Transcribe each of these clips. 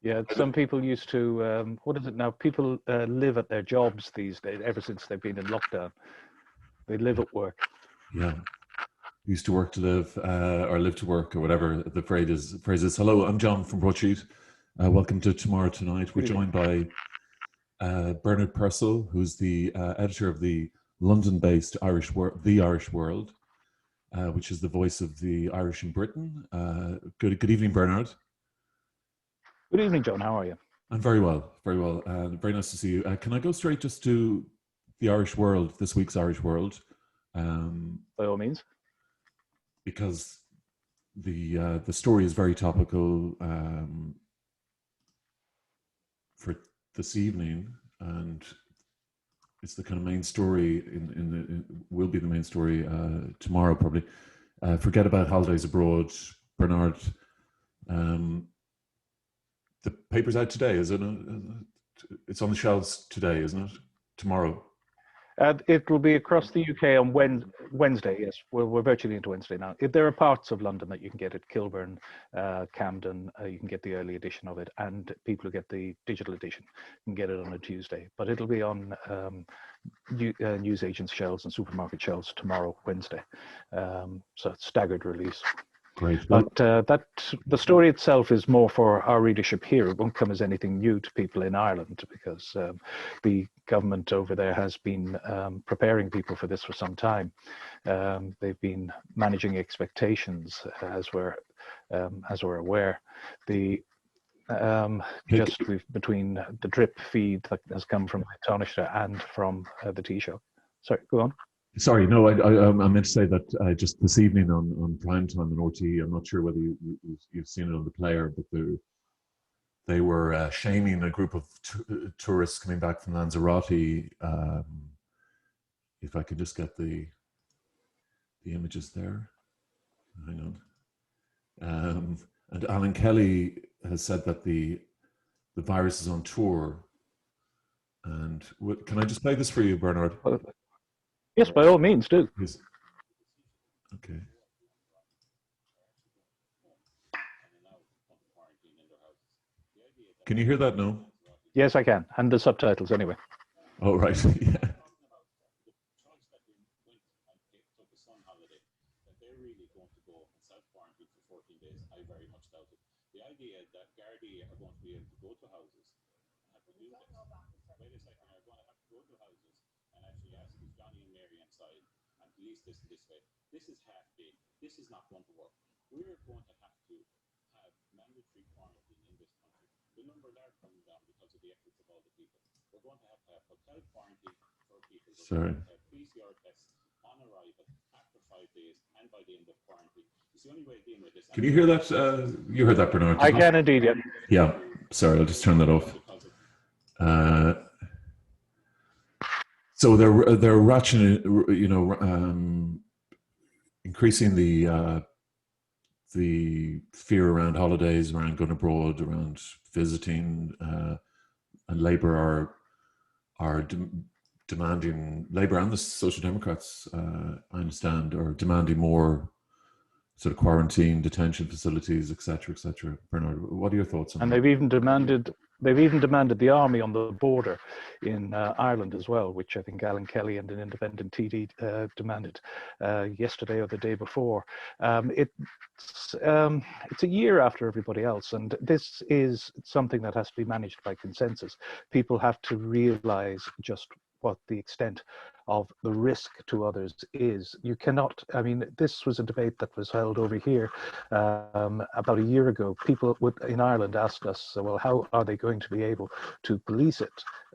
Yeah, some people used to, what is it now? People live at their jobs these days, ever since they've been in lockdown. They live at work. Yeah. Used to work to live, or live to work, or whatever the phrase is. Hello, I'm John from Broadsheet. Welcome to Tomorrow Tonight. We're joined by Bernard Purcell, who's the editor of the London-based The Irish World, which is the voice of the Irish in Britain. Good evening, Bernard. Good evening, John. How are you? I'm very well, very well. Very nice to see you. Can I go straight just to the Irish World, this week's Irish World? By all means. Because the story is very topical for this evening, and it's the kind of main story will be the main story tomorrow probably. Forget about holidays abroad, Bernard. The paper's out today, isn't it? It's on the shelves today, isn't it? Tomorrow. It will be across the UK on Wednesday. Yes, we're virtually into Wednesday now. There are parts of London that you can get it: Kilburn, Camden. You can get the early edition of it, and people who get the digital edition can get it on a Tuesday. But it'll be on newsagents' shelves and supermarket shelves tomorrow, Wednesday. So it's staggered release. Great. But the story itself is more for our readership here. It won't come as anything new to people in Ireland, because the government over there has been preparing people for this for some time. They've been managing expectations, as we're aware. Between the drip feed that has come from the Taoiseach and from the Taoiseach. Sorry, go on. Sorry, no, I meant to say that just this evening on prime time on RTE, I'm not sure whether you've seen it on the player, but they were shaming a group of tourists coming back from Lanzarote. If I could just get the images there. Hang on. And Alan Kelly has said that the virus is on tour. And can I just play this for you, Bernard? Yes, by all means, do. Yes. Okay. Can you hear that now? Yes, I can. And the subtitles anyway. Oh, right. Yeah. The idea that Gardaí are going to be able to go to houses and have to do this. Wait a second, are going to have to go to houses and actually ask if Johnny and Mary inside and police this in this way. This is half-baked. This is not going to work. We're going to have mandatory quarantine in this country. The numbers are coming down because of the efforts of all the people. We're going to have hotel quarantine for people. We're going to have PCR tests on arrival after 5 days and by the end of quarantine. It's the only way of dealing with this. Can you hear that? You heard that, Bernard? I can indeed, yeah. Yeah. Sorry, I'll just turn that off. So they're ratcheting, increasing the fear around holidays, around going abroad, around visiting, and Labour are demanding, Labour and the Social Democrats, I understand, are demanding more sort of quarantine, detention facilities, etc., etc. Bernard, what are your thoughts on that? And they've even demanded the army on the border in Ireland as well, which I think Alan Kelly and an independent TD demanded yesterday or the day before. It's a year after everybody else, and this is something that has to be managed by consensus. People have to realise just what the extent of the risk to others is. You cannot, I mean, this was a debate that was held over here about a year ago. People in Ireland asked us, well, how are they going to be able to police it?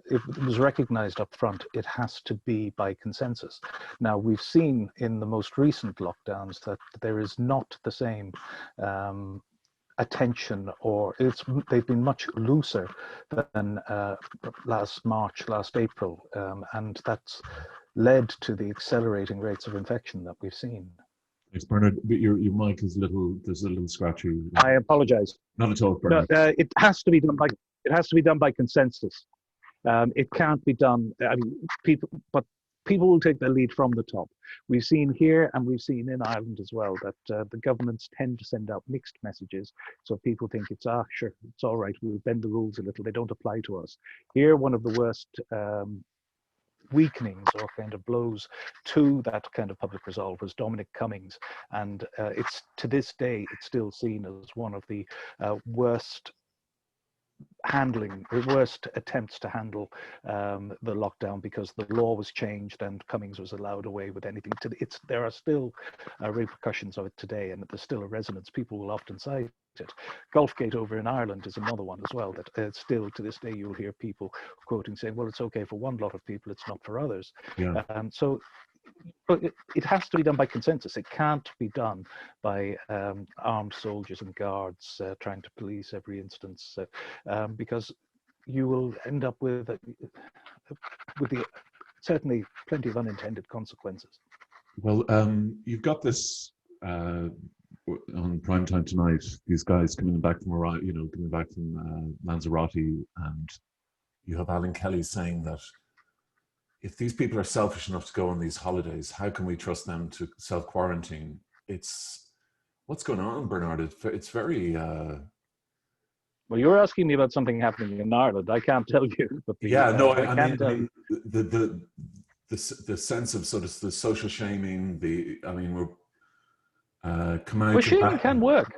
It was recognised up front, it has to be by consensus. Now, we've seen in the most recent lockdowns that there is not the same attention, or they've been much looser than last March, last April, and that's led to the accelerating rates of infection that we've seen. Thanks, Bernard. Your mic is there's a little scratchy. I apologise. Not at all, Bernard. No, it has to be done by consensus. It can't be done. I mean, people, but people will take the lead from the top. We've seen here and we've seen in Ireland as well that the governments tend to send out mixed messages. So people think it's, sure, it's all right, we'll bend the rules a little, they don't apply to us. Here, one of the worst weakenings or kind of blows to that kind of public resolve was Dominic Cummings. And it's, to this day, it's still seen as one of the worst attempts to handle the lockdown, because the law was changed and Cummings was allowed away with anything. There are still repercussions of it today, and there's still a resonance. People will often cite it. Golfgate over in Ireland is another one as well, that still to this day you'll hear people quoting saying, well, it's okay for one lot of people, it's not for others. Yeah. But it has to be done by consensus. It can't be done by armed soldiers and guards trying to police every instance, because you will end up with certainly plenty of unintended consequences. Well, you've got this on primetime tonight. These guys coming back from Lanzarote, and you have Alan Kelly saying that if these people are selfish enough to go on these holidays, how can we trust them to self-quarantine? What's going on, Bernard? It's very... Well, you're asking me about something happening in Ireland. I can't tell you. But I mean the sense of sort of the social shaming. Well, shaming can work.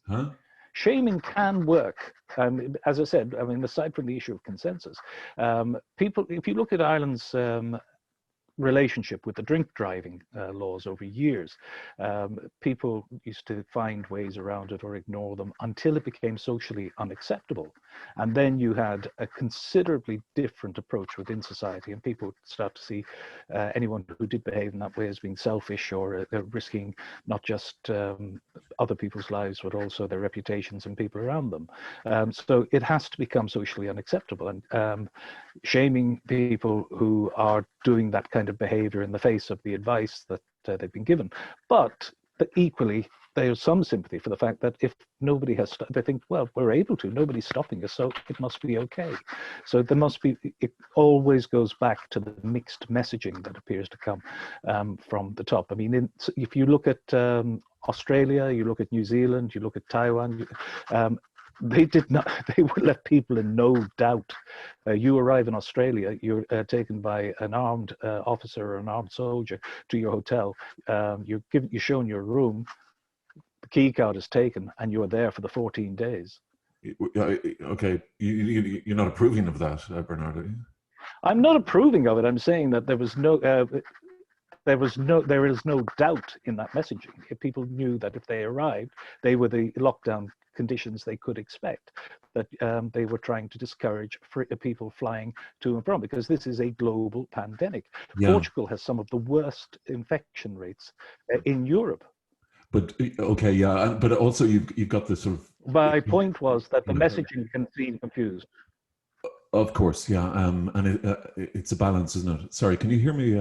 Huh? Shaming can work. As I said, I mean, aside from the issue of consensus, people, if you look at Ireland's relationship with the drink driving laws over years, people used to find ways around it or ignore them until it became socially unacceptable. And then you had a considerably different approach within society, and people would start to see anyone who did behave in that way as being selfish or risking not just other people's lives, but also their reputations and people around them. So it has to become socially unacceptable. And shaming people who are doing that kind of behavior in the face of the advice that they've been given. But equally, there's some sympathy for the fact that if nobody has, they think, well, we're able to, nobody's stopping us, so it must be okay. So there must be, it always goes back to the mixed messaging that appears to come from the top. I mean, if you look at Australia, you look at New Zealand, you look at Taiwan, they did not, they would let people in no doubt. You arrive in Australia, you're taken by an armed officer or an armed soldier to your hotel. You're shown your room, the key card is taken, and you are there for the 14 days. Okay, you're not approving of that, Bernard, are you? I'm not approving of it. I'm saying that there is no doubt in that messaging. If people knew that if they arrived, they were the lockdown conditions they could expect, that they were trying to discourage people flying to and from, because this is a global pandemic. Yeah. Portugal has some of the worst infection rates in Europe. But okay, yeah, but also you've got this sort of... My point was that the messaging can seem confused. Of course, yeah, and it's a balance, isn't it? Sorry, can you hear me,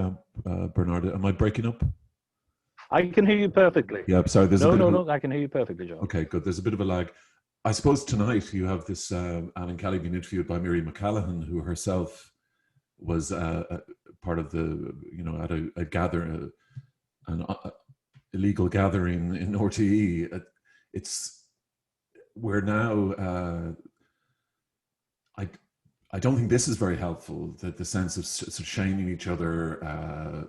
Bernard? Am I breaking up? I can hear you perfectly. Yeah, sorry. No, I can hear you perfectly, John. Okay, good. There's a bit of a lag. I suppose tonight you have this Alan Kelly being interviewed by Miriam McCallaghan, who herself was part of the, at a gather, an illegal gathering in RTE. We're now. I don't think this is very helpful. That the sense of sort of shaming each other,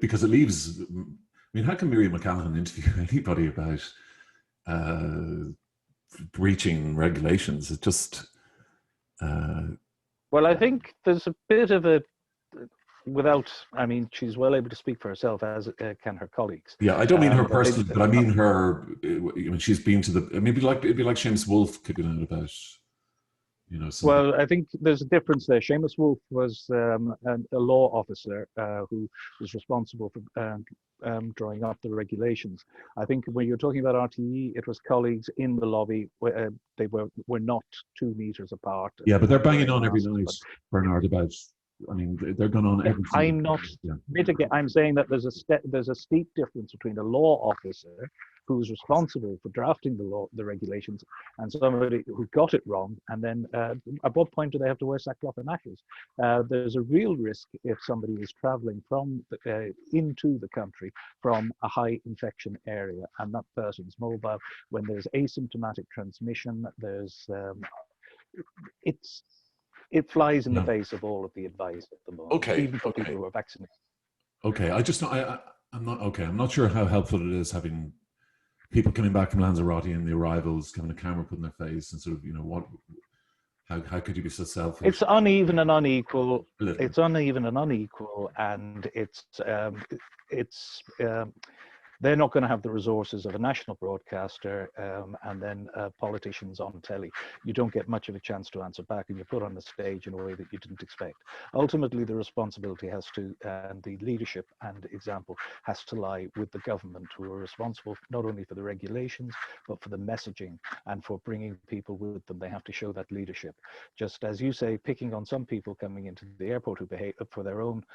because it leaves. I mean, how can Miriam McCallaghan interview anybody about breaching regulations? It just... Well, I think there's a bit of a... I mean, she's well able to speak for herself, as can her colleagues. Yeah, I don't mean her personally, but I mean her... When she's been to the... I mean, it'd be like Seamus Wolfe kicking out about... Well, I think there's a difference there. Seamus Wolfe was a law officer who was responsible for drawing up the regulations. I think when you're talking about RTE, it was colleagues in the lobby. They were not 2 meters apart. Yeah, but they're banging on every night, Bernard, about... I mean, they're going on every... I'm not mitigating. I'm saying that there's a steep difference between a law officer who was responsible for drafting the law, the regulations, and somebody who got it wrong. And then at what point do they have to wear sackcloth and ashes? There's a real risk if somebody is traveling from into the country from a high infection area, and that person's mobile. When there's asymptomatic transmission, there's it flies in the face of all of the advice at the moment, Okay. even for people who are vaccinated. Okay, I'm not sure how helpful it is having people coming back from Lanzarote and the arrivals, having a camera put in their face and sort of, how could you be so selfish? It's uneven and unequal. It's uneven and unequal, and they're not going to have the resources of a national broadcaster and then politicians on telly. You don't get much of a chance to answer back, and you're put on the stage in a way that you didn't expect. Ultimately, the responsibility has to, and the leadership and example has to lie with the government, who are responsible not only for the regulations, but for the messaging and for bringing people with them. They have to show that leadership. Just as you say, picking on some people coming into the airport who behave for their own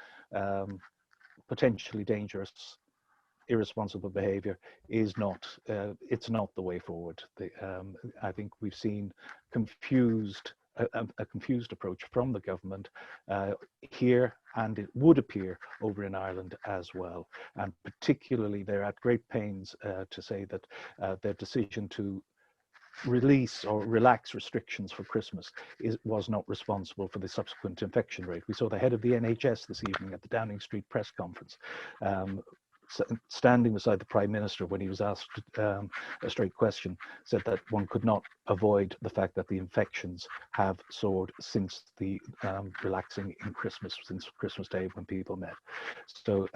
potentially dangerous, irresponsible behavior is not it's not the way forward. I think we've seen a confused approach from the government here, and it would appear over in Ireland as well. And particularly, they're at great pains to say that their decision to release or relax restrictions for Christmas was not responsible for the subsequent infection rate. We saw the head of the NHS this evening at the Downing Street press conference, standing beside the Prime Minister when he was asked a straight question, said that one could not avoid the fact that the infections have soared since the relaxing in Christmas, since Christmas Day when people met. So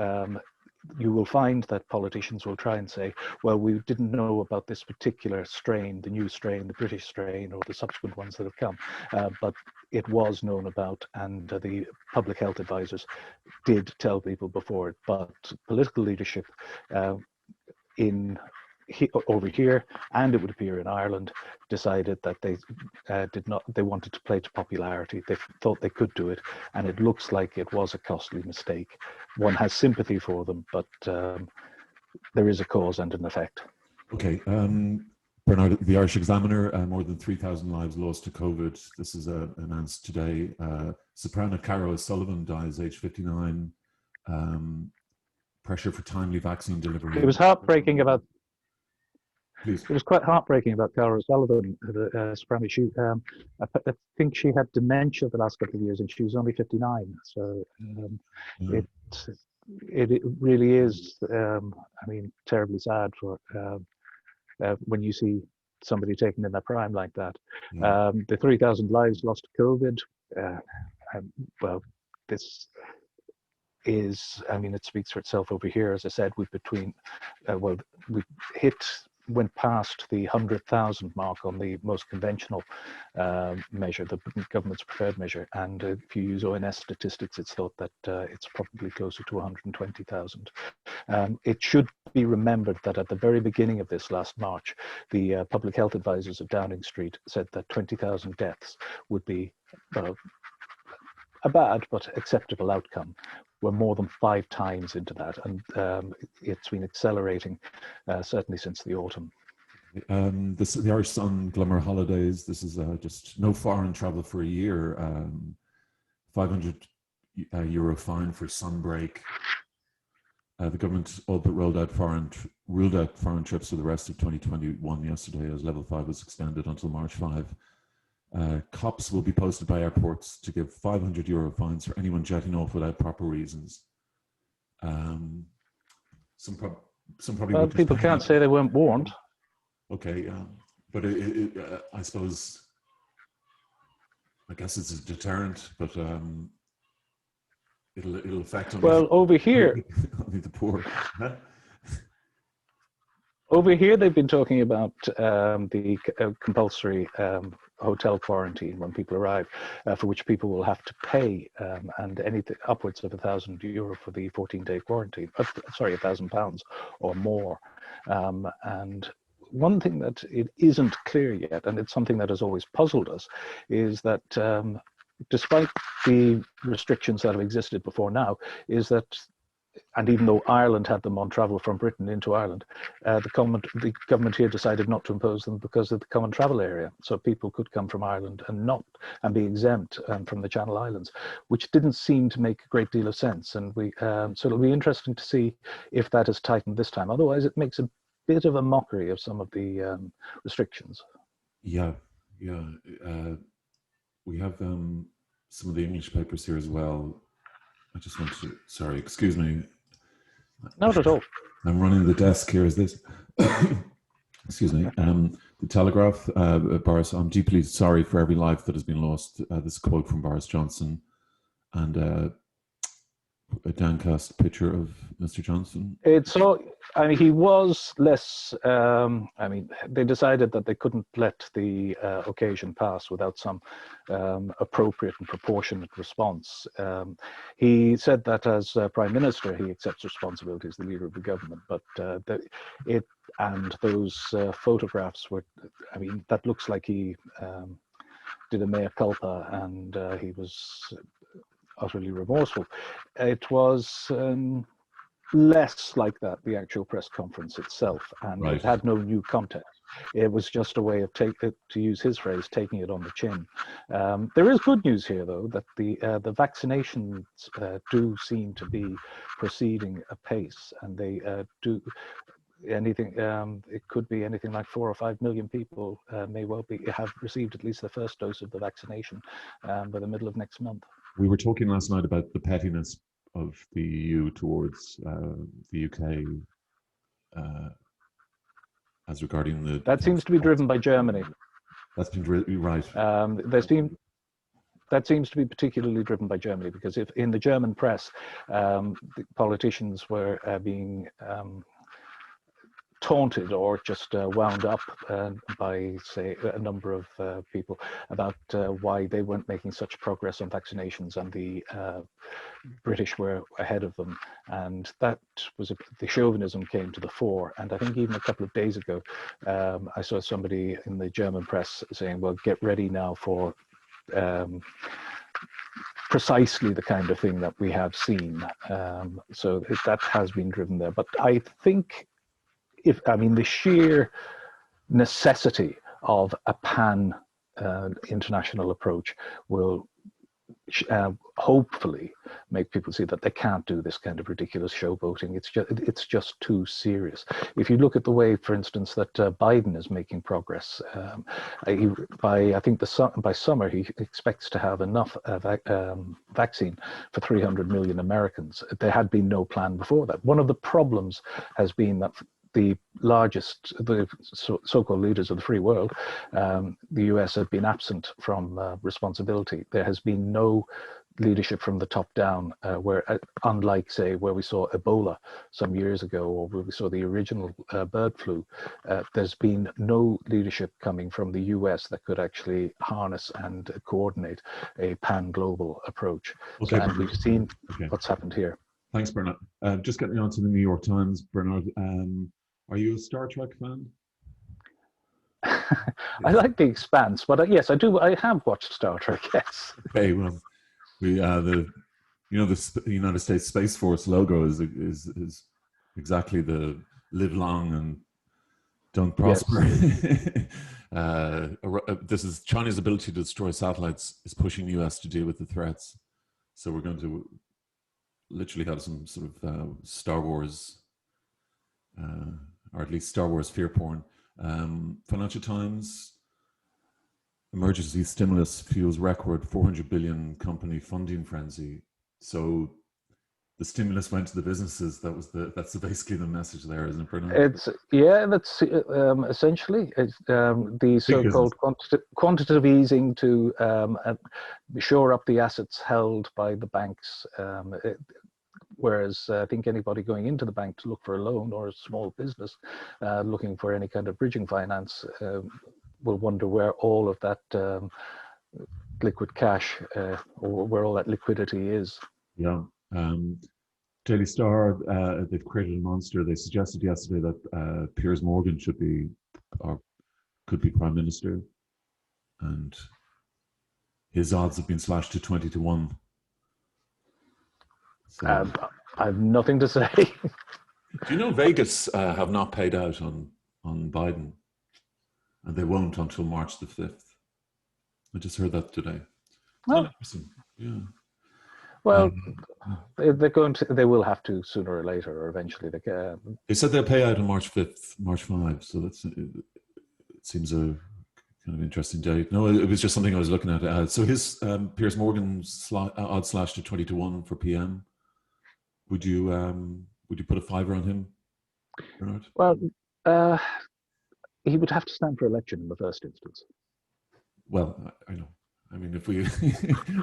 you will find that politicians will try and say, well, we didn't know about this particular strain, the new strain, the British strain, or the subsequent ones that have come, but it was known about, and the public health advisors did tell people before it. But political leadership over here, and it would appear in Ireland, decided that they wanted to play to popularity. They thought they could do it, and it looks like it was a costly mistake. One has sympathy for them, but there is a cause and an effect. Okay, Bernard, the Irish Examiner, more than 3,000 lives lost to COVID. This is announced today. Soprano Cara O'Sullivan dies age 59. Pressure for timely vaccine delivery. It was heartbreaking about. Please. It was quite heartbreaking about Cara O'Sullivan, the soprano. I think she had dementia the last couple of years, and she was only 59. So it really is, terribly sad for when you see somebody taken in their prime like that. Yeah. The 3,000 lives lost to COVID. Well, this is, it speaks for itself over here. As I said, went past the 100,000 mark on the most conventional measure, the government's preferred measure. And if you use ONS statistics, it's thought that it's probably closer to 120,000. It should be remembered that at the very beginning of this last March, the public health advisors of Downing Street said that 20,000 deaths would be a bad but acceptable outcome. We're more than 5 times into that, and it's been accelerating certainly since the autumn. The Irish Sun Glummer Holidays. This is just no foreign travel for a year. €500 fine for sunbreak. The government all but ruled out foreign trips for the rest of 2021 yesterday, as level 5 was extended until March 5. Cops will be posted by airports to give €500 fines for anyone jetting off without proper reasons. Some probably people can't say they weren't warned. Okay, but I suppose, I guess it's a deterrent, but it'll affect. Well, over here, only the poor. Over here, they've been talking about the compulsory hotel quarantine when people arrive, for which people will have to pay, and anything upwards of €1,000 for the 14-day quarantine. Sorry, £1,000 or more. And one thing that it isn't clear yet, and it's something that has always puzzled us, is that despite the restrictions that have existed before now, is that and even though Ireland had them on travel from Britain into Ireland, the government here decided not to impose them because of the common travel area. So people could come from Ireland and be exempt from the Channel Islands, which didn't seem to make a great deal of sense. And so it'll be interesting to see if that is tightened this time. Otherwise, it makes a bit of a mockery of some of the restrictions. Yeah. We have some of the English papers here as well. I just want to, sorry, excuse me. Not at all. I'm running the desk here. Is this? Excuse me. The Telegraph, Boris, I'm deeply sorry for every life that has been lost. This quote from Boris Johnson, and a downcast picture of Mr. Johnson. He was less. They decided that they couldn't let the occasion pass without some appropriate and proportionate response. He said that as Prime Minister, he accepts responsibility as the leader of the government, but those photographs were. That looks like he did a mea culpa, and he was utterly remorseful. It was less like that, the actual press conference itself, and right. It had no new context. It was just a way of to use his phrase, taking it on the chin. There is good news here, though, that the vaccinations do seem to be proceeding apace, and they do. It could be anything like 4 or 5 million people may well have received at least the first dose of the vaccination by the middle of next month. We were talking last night about the pettiness of the EU towards the UK as regarding the... That seems to be driven by Germany. That's been right. That seems to be particularly driven by Germany, because if in the German press, the politicians were being taunted or just wound up by, say, a number of people about why they weren't making such progress on vaccinations, and the British were ahead of them, and that was the chauvinism came to the fore. And I think even a couple of days ago, I saw somebody in the German press saying, "Well, get ready now for precisely the kind of thing that we have seen." So that has been driven there, but I think. The sheer necessity of a pan international approach will hopefully make people see that they can't do this kind of ridiculous showboating. It's just too serious. If you look at the way, for instance, that Biden is making progress, by summer he expects to have enough vaccine for 300 million Americans. There had been no plan before that. One of the problems has been that the so-called leaders of the free world, the US, have been absent from responsibility. There has been no leadership from the top down, where, unlike, say, where we saw Ebola some years ago, or where we saw the original bird flu, there's been no leadership coming from the US that could actually harness and coordinate a pan-global approach. Okay, and we've seen what's happened here. Thanks, Bernard. Just getting on to the New York Times, Bernard. Are you a Star Trek fan? I like The Expanse, but yes, I do. I have watched Star Trek. Yes. Okay, well, we the United States Space Force logo is exactly the live long and don't prosper. Yes. This is China's ability to destroy satellites is pushing the US to deal with the threats. So we're going to literally have some sort of Star Wars. Or at least Star Wars fear porn. Financial Times, emergency stimulus fuels record 400 billion company funding frenzy. So the stimulus went to the businesses. That's basically the message there, isn't it, Bernard? That's essentially the so-called quantitative easing to shore up the assets held by the banks. Whereas I think anybody going into the bank to look for a loan, or a small business looking for any kind of bridging finance, will wonder where all of that liquid cash or where all that liquidity is. Yeah. Daily Star, they've created a monster. They suggested yesterday that Piers Morgan should be or could be Prime Minister, and his odds have been slashed to 20 to 1. So, I have nothing to say. Do you know Vegas have not paid out on Biden, and they won't until March the 5th? I just heard that today. Oh. Interesting. Yeah. Well, they will have to sooner or later, or eventually. They said they'll pay out on March 5th, March 5. So it seems a kind of interesting date. No, it was just something I was looking at. So his Piers Morgan odd slash to 20-1 for PM. Would you put a fiver on him, Bernard? Well, he would have to stand for election in the first instance. Well, I know. I mean, if we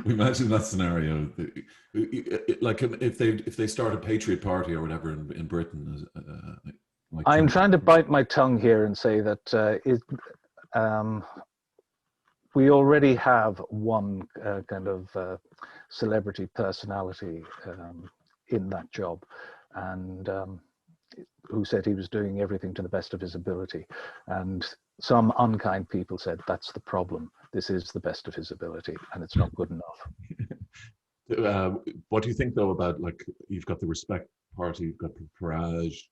we imagine that scenario, like if they start a Patriot Party or whatever in Britain, like I'm trying to bite my tongue here and say that we already have one kind of celebrity personality in that job, and who said he was doing everything to the best of his ability. And some unkind people said, that's the problem. This is the best of his ability, and it's not good enough. What do you think, though, about, like, you've got the Respect Party, you've got Farage,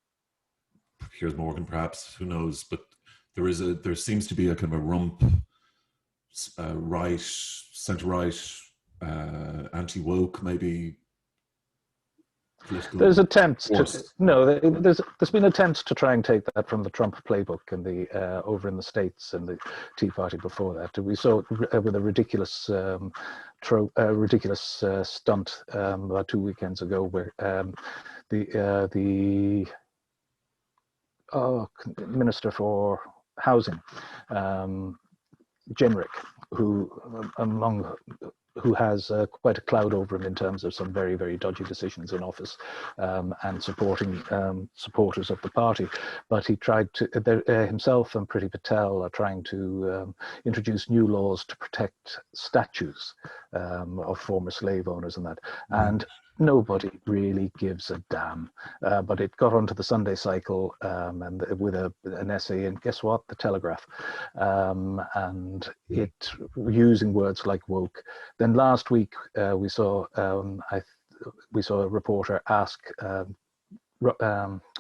Piers Morgan, perhaps, who knows? But there seems to be a kind of a rump, right, centre-right, anti-woke, maybe. There's attempts there's been attempts to try and take that from the Trump playbook and the over in the States and the Tea Party before that. We saw it with a ridiculous stunt about 2 weekends ago, where the Minister for Housing, Jenrick, who has quite a cloud over him in terms of some very, very dodgy decisions in office and supporting supporters of the party. But he tried to, himself and Priti Patel are trying to introduce new laws to protect statues of former slave owners and that. And nobody really gives a damn. But it got onto the Sunday Cycle and with an essay, and guess what? The Telegraph. And it using words like woke. Then last week we saw a reporter ask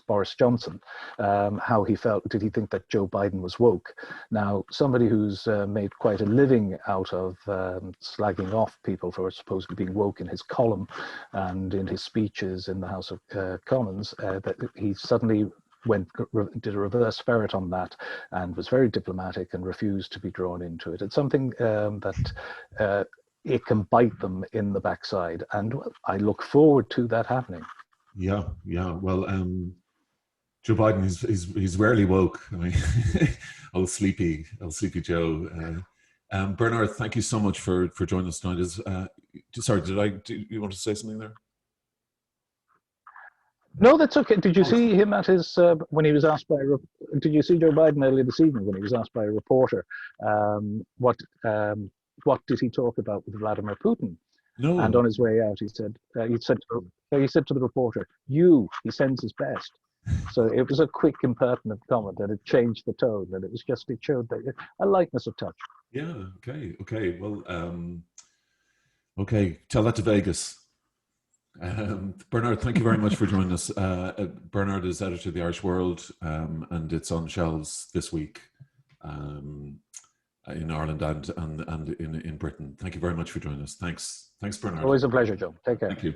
Boris Johnson how he felt. Did he think that Joe Biden was woke? Now, somebody who's made quite a living out of slagging off people for supposedly being woke in his column and in his speeches in the House of Commons, that he suddenly did a reverse ferret on that and was very diplomatic and refused to be drawn into it. It's something that it can bite them in the backside, and I look forward to that happening. Yeah. Well, Joe Biden he's rarely woke. I mean, old sleepy Joe. Bernard, thank you so much for joining us tonight. Sorry, do you want to say something there? No, that's okay. Did you see him at his when he was asked by? Did you see Joe Biden earlier this evening when he was asked by a reporter what did he talk about with Vladimir Putin? No. And on his way out, he said to the reporter, "He sends his best." So it was a quick, impertinent comment, and it changed the tone, and it showed that a lightness of touch. Yeah. Okay. Well, okay. Tell that to Vegas. Bernard, thank you very much for joining us. Bernard is editor of the Irish World, and it's on shelves this week in Ireland and in Britain. Thank you very much for joining us. Thanks, Bernard. Always a pleasure, Joe. Take care. Thank you.